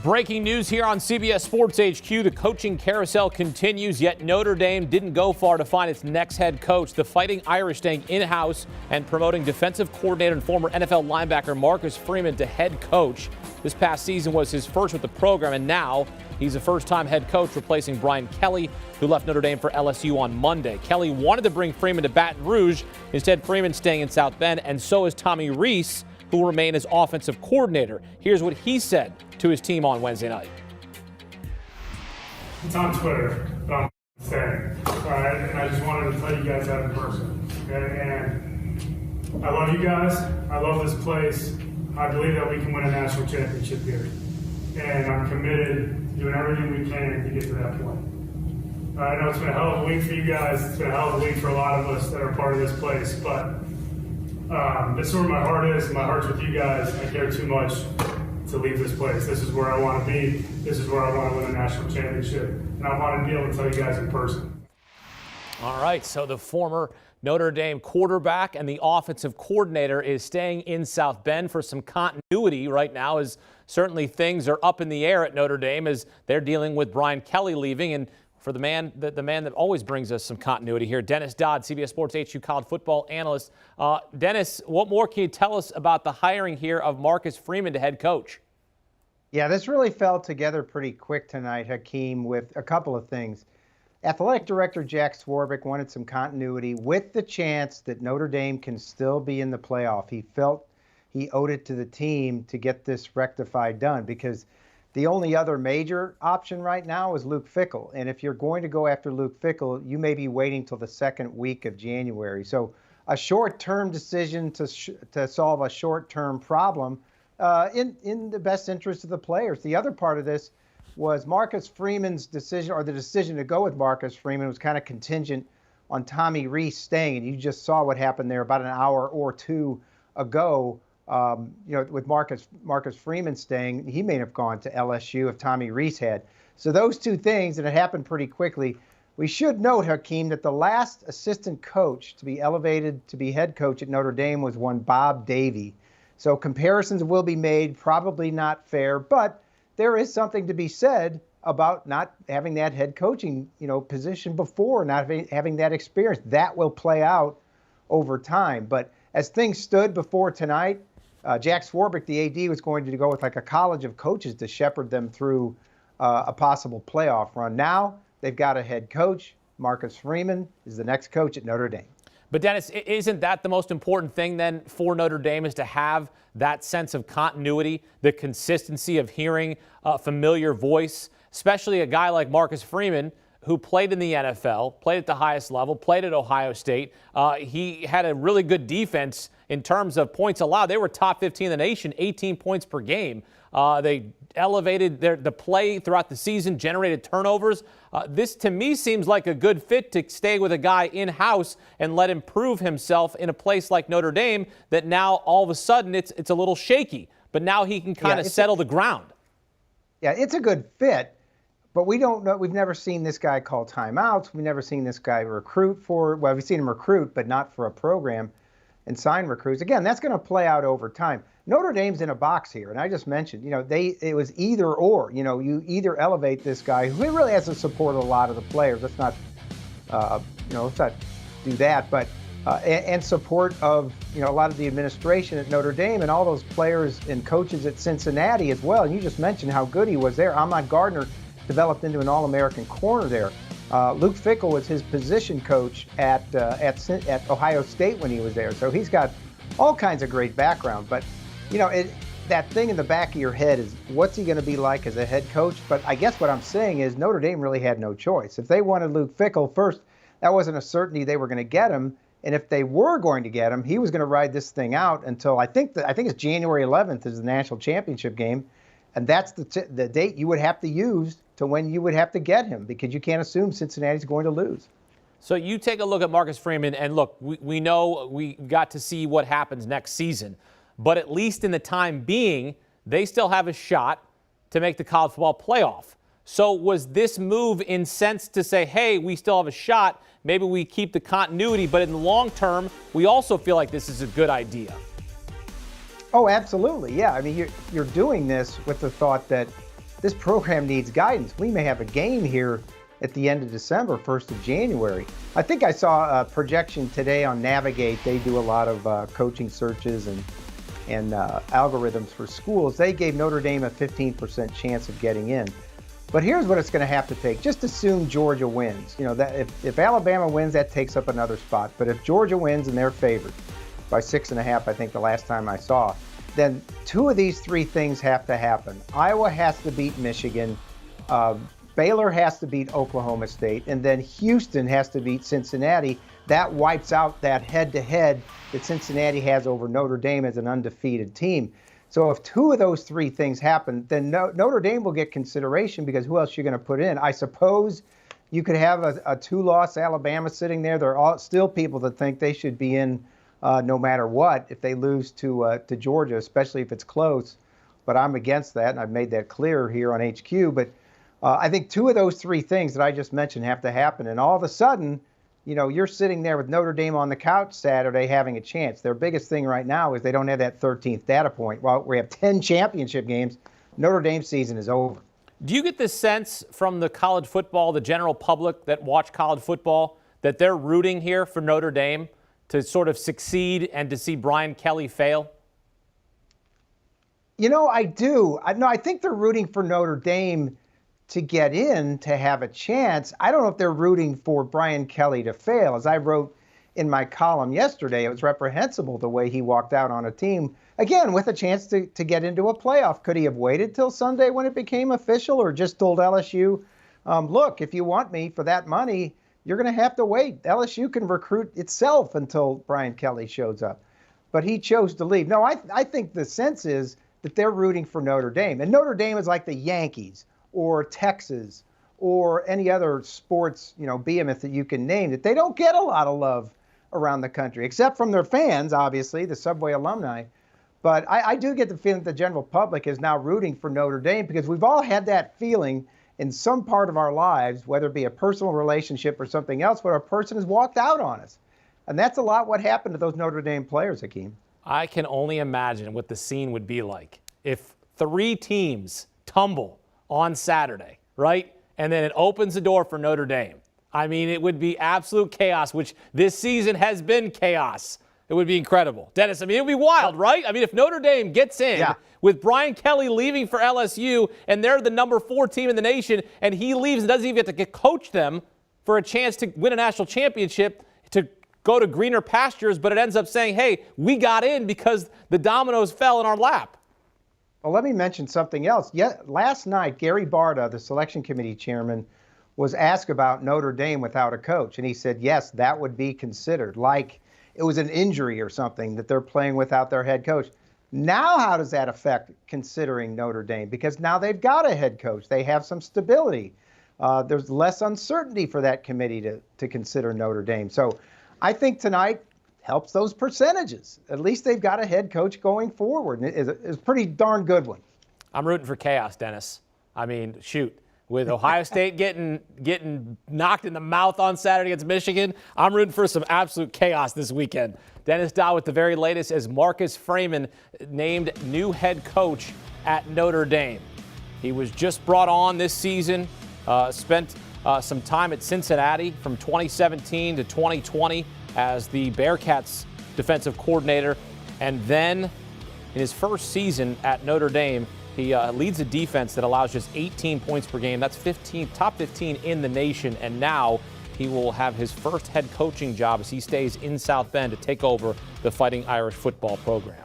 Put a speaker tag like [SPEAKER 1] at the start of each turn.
[SPEAKER 1] Breaking news here on CBS Sports HQ. The coaching carousel continues, yet Notre Dame didn't go far to find its next head coach. The Fighting Irish staying in-house and promoting defensive coordinator and former NFL linebacker Marcus Freeman to head coach. This past season was his first with the program, and now he's a first-time head coach replacing Brian Kelly, who left Notre Dame for LSU on Monday. Kelly wanted to bring Freeman to Baton Rouge. Instead, Freeman staying in South Bend, and so is Tommy Rees, who will remain as offensive coordinator. Here's what he said to his team on Wednesday night.
[SPEAKER 2] It's on Twitter, but I'm saying, all right? And I just wanted to tell you guys that in person, okay? And I love you guys. I love this place. I believe that we can win a national championship here. And I'm committed to doing everything we can to get to that point. I know it's been a hell of a week for you guys. It's been a hell of a week for a lot of us that are part of this place, but this is where my heart is. My heart's with you guys. I care too much to leave this place. This is where I want to be. This is where I want to win a national championship. And I want to be able to tell you guys in person.
[SPEAKER 1] All right, so the former Notre Dame quarterback and the offensive coordinator is staying in South Bend for some continuity right now, as certainly things are up in the air at Notre Dame as they're dealing with Brian Kelly leaving. And for the man that always brings us some continuity here, Dennis Dodd, CBS Sports HQ college football analyst. Dennis, what more can you tell us about the hiring here of Marcus Freeman to head coach?
[SPEAKER 3] Yeah, this really fell together pretty quick tonight, Hakeem, with a couple of things. Athletic director Jack Swarbrick wanted some continuity with the chance that Notre Dame can still be in the playoff. He felt he owed it to the team to get this rectified done, because the only other major option right now is Luke Fickell. And if you're going to go after Luke Fickell, you may be waiting till the second week of January. So a short-term decision to solve a short-term problem in the best interest of the players. The other part of this was Marcus Freeman's decision, or the decision to go with Marcus Freeman was kind of contingent on Tommy Rees staying. And you just saw what happened there about an hour or two ago. With Marcus Freeman staying, he may have gone to LSU if Tommy Rees had. So those two things, and it happened pretty quickly. We should note, Hakeem, that the last assistant coach to be elevated to be head coach at Notre Dame was one Bob Davie. So comparisons will be made, probably not fair, but there is something to be said about not having that head coaching, position before, not having that experience. That will play out over time. But as things stood before tonight, Jack Swarbrick, the AD, was going to go with like a college of coaches to shepherd them through a possible playoff run. Now they've got a head coach. Marcus Freeman is the next coach at Notre Dame.
[SPEAKER 1] But Dennis, isn't that the most important thing then for Notre Dame, is to have that sense of continuity, the consistency of hearing a familiar voice, especially a guy like Marcus Freeman, who played in the NFL, played at the highest level, played at Ohio State. He had a really good defense in terms of points allowed. They were top 15 in the nation, 18 points per game. They elevated the play throughout the season, generated turnovers. This, to me, seems like a good fit to stay with a guy in-house and let him prove himself in a place like Notre Dame that now all of a sudden it's a little shaky. But now he can kind of settle the ground.
[SPEAKER 3] Yeah, it's a good fit. But we don't know. We've never seen this guy call timeouts. We've never seen this guy recruit we've seen him recruit, but not for a program and sign recruits. Again, that's going to play out over time. Notre Dame's in a box here. And I just mentioned, it was either or. You either elevate this guy, who really has the support of a lot of the players. Let's not do that. But and support of, a lot of the administration at Notre Dame and all those players and coaches at Cincinnati as well. And you just mentioned how good he was there. Ahmad Gardner developed into an All-American corner there. Luke Fickell was his position coach at Ohio State when he was there. So he's got all kinds of great background. But, that thing in the back of your head is, what's he going to be like as a head coach? But I guess what I'm saying is Notre Dame really had no choice. If they wanted Luke Fickell first, that wasn't a certainty they were going to get him. And if they were going to get him, he was going to ride this thing out until I think it's January 11th is the national championship game. And that's the date you would have to use to when you would have to get him, because you can't assume Cincinnati's going to lose.
[SPEAKER 1] So you take a look at Marcus Freeman, and look, we know we got to see what happens next season. But at least in the time being, they still have a shot to make the college football playoff. So was this move in sense to say, hey, we still have a shot, maybe we keep the continuity, but in the long term, we also feel like this is a good idea?
[SPEAKER 3] Oh, absolutely. Yeah. I mean, you're doing this with the thought that this program needs guidance. We may have a game here at the end of December, 1st of January. I think I saw a projection today on Navigate. They do a lot of coaching searches and algorithms for schools. They gave Notre Dame a 15% chance of getting in. But here's what it's going to have to take. Just assume Georgia wins. You know, that if Alabama wins, that takes up another spot. But if Georgia wins and they're favored by 6.5, I think the last time I saw, then two of these three things have to happen. Iowa has to beat Michigan. Baylor has to beat Oklahoma State, and then Houston has to beat Cincinnati. That wipes out that head-to-head that Cincinnati has over Notre Dame as an undefeated team. So if two of those three things happen, then Notre Dame will get consideration, because who else are you going to put in? I suppose you could have a two-loss Alabama sitting there. There are still people that think they should be in no matter what if they lose to Georgia, especially if it's close. But I'm against that, and I've made that clear here on HQ. But I think two of those three things that I just mentioned have to happen. And all of a sudden, you know, you're sitting there with Notre Dame on the couch Saturday having a chance. Their biggest thing right now is they don't have that 13th data point. While we have 10 championship games, Notre Dame's season is over.
[SPEAKER 1] Do you get this sense from the college football, the general public that watch college football, that they're rooting here for Notre Dame to sort of succeed and to see Brian Kelly fail?
[SPEAKER 3] You know, I do. I think they're rooting for Notre Dame to get in, to have a chance. I don't know if they're rooting for Brian Kelly to fail. As I wrote in my column yesterday, it was reprehensible the way he walked out on a team, again, with a chance to get into a playoff. Could he have waited till Sunday when it became official, or just told LSU, look, if you want me for that money, you're going to have to wait. LSU can recruit itself until Brian Kelly shows up. But he chose to leave. No, I think the sense is that they're rooting for Notre Dame. And Notre Dame is like the Yankees or Texas or any other sports, you know, behemoth that you can name, that they don't get a lot of love around the country, except from their fans, obviously, the Subway alumni. But I do get the feeling that the general public is now rooting for Notre Dame, because we've all had that feeling in some part of our lives, whether it be a personal relationship or something else, where a person has walked out on us. And that's a lot what happened to those Notre Dame players, Hakeem.
[SPEAKER 1] I can only imagine what the scene would be like if three teams tumble on Saturday, right? And then it opens the door for Notre Dame. I mean, it would be absolute chaos, which this season has been chaos. It would be incredible. Dennis, I mean, it would be wild, right? I mean, if Notre Dame gets in with Brian Kelly leaving for LSU, and they're the number 4 team in the nation, and he leaves and doesn't even get to coach them for a chance to win a national championship, to go to greener pastures, but it ends up saying, hey, we got in because the dominoes fell in our lap.
[SPEAKER 3] Well, let me mention something else. Last night, Gary Barta, the selection committee chairman, was asked about Notre Dame without a coach. And he said, yes, that would be considered, like it was an injury or something that they're playing without their head coach. Now, how does that affect considering Notre Dame? Because now they've got a head coach. They have some stability. There's less uncertainty for that committee to consider Notre Dame. So I think tonight helps those percentages. At least they've got a head coach going forward. And it's a pretty darn good one.
[SPEAKER 1] I'm rooting for chaos, Dennis. I mean, shoot. With Ohio State getting knocked in the mouth on Saturday against Michigan, I'm rooting for some absolute chaos this weekend. Dennis Dodd with the very latest as Marcus Freeman named new head coach at Notre Dame. He was just brought on this season, spent some time at Cincinnati from 2017 to 2020 as the Bearcats defensive coordinator. And then in his first season at Notre Dame, he leads a defense that allows just 18 points per game. That's top 15 in the nation. And now he will have his first head coaching job as he stays in South Bend to take over the Fighting Irish football program.